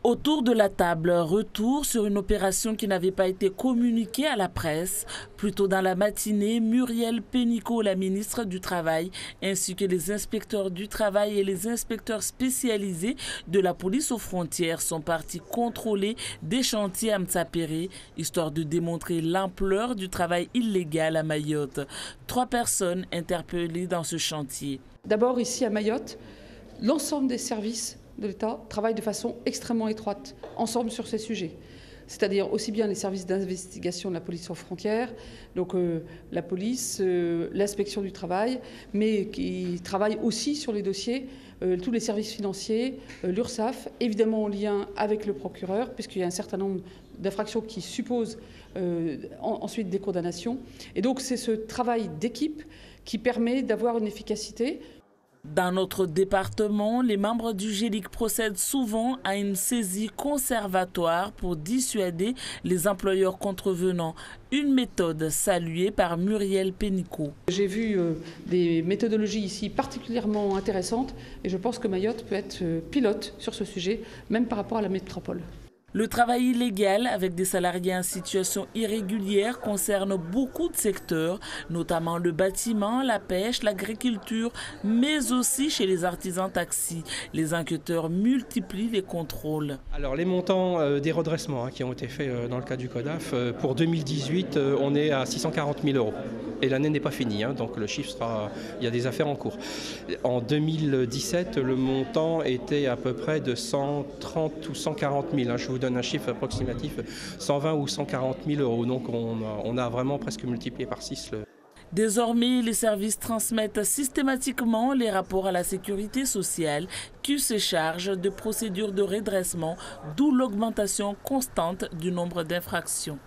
Autour de la table, retour sur une opération qui n'avait pas été communiquée à la presse. Plus tôt dans la matinée, Muriel Pénicaud, la ministre du Travail, ainsi que les inspecteurs du travail et les inspecteurs spécialisés de la police aux frontières sont partis contrôler des chantiers à Mtsapéré, histoire de démontrer l'ampleur du travail illégal à Mayotte. 3 personnes interpellées dans ce chantier. D'abord ici à Mayotte, l'ensemble des services de l'État travaillent de façon extrêmement étroite ensemble sur ces sujets. C'est-à-dire aussi bien les services d'investigation de la police aux frontières, donc la police, l'inspection du travail, mais qui travaillent aussi sur les dossiers, tous les services financiers, l'URSSAF, évidemment en lien avec le procureur, puisqu'il y a un certain nombre d'infractions qui supposent ensuite des condamnations. Et donc c'est ce travail d'équipe qui permet d'avoir une efficacité. Dans notre département, les membres du GELIC procèdent souvent à une saisie conservatoire pour dissuader les employeurs contrevenants. Une méthode saluée par Muriel Pénicaud. J'ai vu des méthodologies ici particulièrement intéressantes et je pense que Mayotte peut être pilote sur ce sujet, même par rapport à la métropole. Le travail illégal avec des salariés en situation irrégulière concerne beaucoup de secteurs, notamment le bâtiment, la pêche, l'agriculture, mais aussi chez les artisans taxis. Les enquêteurs multiplient les contrôles. Alors les montants des redressements qui ont été faits dans le cas du CODAF, pour 2018, on est à 640 000 €. Et l'année n'est pas finie, donc le chiffre sera... Il y a des affaires en cours. En 2017, le montant était à peu près de 130 ou 140 000. Je vous donne un chiffre approximatif, 120 ou 140 000 €. Donc on a vraiment presque multiplié par 6 Désormais, les services transmettent systématiquement les rapports à la sécurité sociale qui se charge de procédures de redressement, d'où l'augmentation constante du nombre d'infractions.